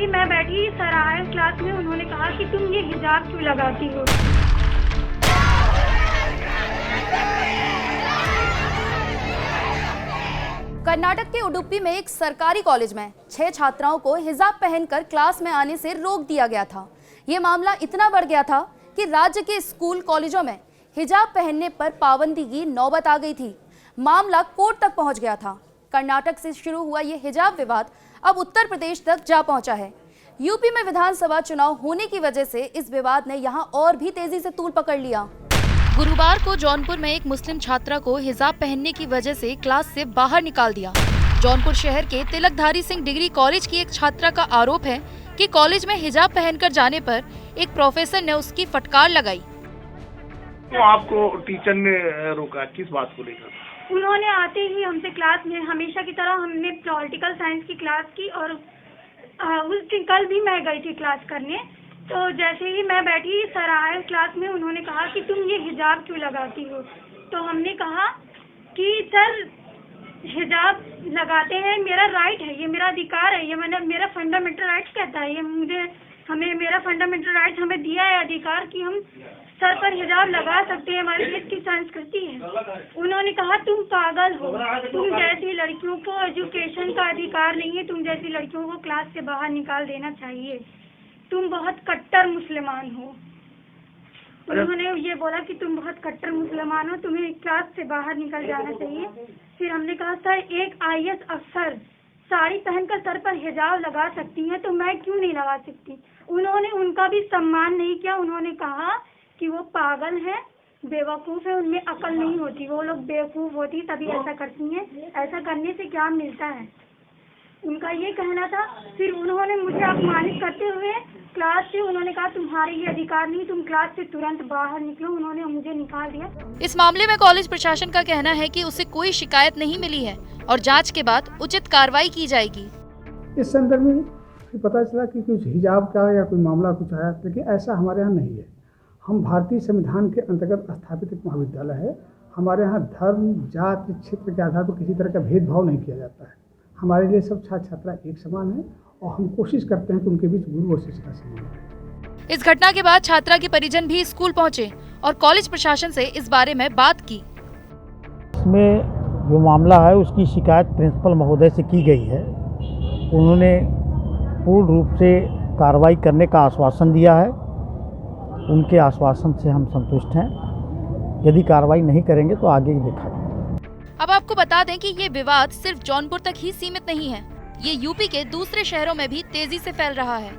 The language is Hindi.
ही मैं बैठी सराय क्लास में, उन्होंने कहा कि तुम ये हिजाब क्यों लगाती हो। कर्नाटक के उडुपी में एक सरकारी कॉलेज में 6 छात्राओं को हिजाब पहनकर क्लास में आने से रोक दिया गया था। ये मामला इतना बढ़ गया था कि राज्य के स्कूल कॉलेजों में हिजाब पहनने पर पाबंदी की नौबत आ गई थी। मामला कोर्ट तक पहुंच गया था। कर्नाटक से शुरू हुआ ये हिजाब विवाद अब उत्तर प्रदेश तक जा पहुंचा है। यूपी में विधानसभा चुनाव होने की वजह से इस विवाद ने यहां और भी तेजी से तूल पकड़ लिया। गुरुवार को जौनपुर में एक मुस्लिम छात्रा को हिजाब पहनने की वजह से क्लास से बाहर निकाल दिया। जौनपुर शहर के तिलकधारी सिंह डिग्री कॉलेज की एक छात्रा का आरोप है कि कॉलेज में हिजाब पहनकर जाने पर एक प्रोफेसर ने उसकी फटकार लगाई। तो आपको टीचर ने रोका, किस बात को लेकर? उन्होंने आते ही हमसे क्लास में हमेशा की तरह हमने पॉलिटिकल साइंस की क्लास की और उस दिन कल भी मैं गई थी क्लास करने। तो जैसे ही मैं बैठी सराय क्लास में, उन्होंने कहा कि तुम ये हिजाब क्यों लगाती हो। तो हमने कहा कि सर हिजाब लगाते हैं, मेरा राइट है, ये मेरा अधिकार है, ये मेरा फंडामेंटल राइट्स कहता है, ये मेरा फंडामेंटल राइट्स हमें दिया है अधिकार कि हम सर पर हिजाब लगा सकते हैं, हमारे देश की संस्कृति है। उन्होंने कहा तुम पागल हो, तुम जैसी लड़कियों को एजुकेशन का अधिकार नहीं है, तुम जैसी लड़कियों को क्लास से बाहर निकाल देना चाहिए, तुम बहुत कट्टर मुसलमान हो। उन्होंने ये बोला कि तुम बहुत कट्टर मुसलमान हो, तुम्हें क्लास से बाहर निकल जाना चाहिए। फिर हमने कहा सर एक IAS अफसर साड़ी पहनकर सर पर हिजाब लगा सकती हैं तो मैं क्यों नहीं लगा सकती। उन्होंने उनका भी सम्मान नहीं किया। उन्होंने कहा कि वो पागल हैं, बेवकूफ़ है, उनमें अकल नहीं होती, वो लोग बेवकूफ़ होती तभी ऐसा करती हैं, ऐसा करने से क्या मिलता है, उनका ये कहना था। फिर उन्होंने मुझे अपमानित करते हुए क्लास से उन्होंने कहा तुम्हारे ये अधिकार नहीं, तुम क्लास से तुरंत बाहर निकलो। उन्होंने मुझे निकाल दिया। इस मामले में कॉलेज प्रशासन का कहना है कि उसे कोई शिकायत नहीं मिली है और जांच के बाद उचित कार्रवाई की जाएगी। इस संदर्भ में पता चला कि कुछ हिजाब का या कोई मामला कुछ आया, लेकिन ऐसा हमारे यहाँ नहीं है। हम भारतीय संविधान के अंतर्गत स्थापित एक महाविद्यालय है। हमारे यहाँ धर्म, जाति, क्षेत्र के आधार पर किसी तरह का भेदभाव नहीं किया जाता है। हमारे लिए सब छात्र छात्रा एक समान है और हम कोशिश करते हैं कि उनके बीच गुरु और शिष्य का संबंध है। इस घटना के बाद छात्रा के परिजन भी स्कूल पहुंचे और कॉलेज प्रशासन से इस बारे में बात की। इसमें जो मामला है उसकी शिकायत प्रिंसिपल महोदय से की गई है। उन्होंने पूर्ण रूप से कार्रवाई करने का आश्वासन दिया है। उनके आश्वासन से हम संतुष्ट हैं। यदि कार्रवाई नहीं करेंगे तो आगे ही देखा जाएगा। अब आपको बता दें कि ये विवाद सिर्फ जौनपुर तक ही सीमित नहीं है, ये यूपी के दूसरे शहरों में भी तेजी से फैल रहा है।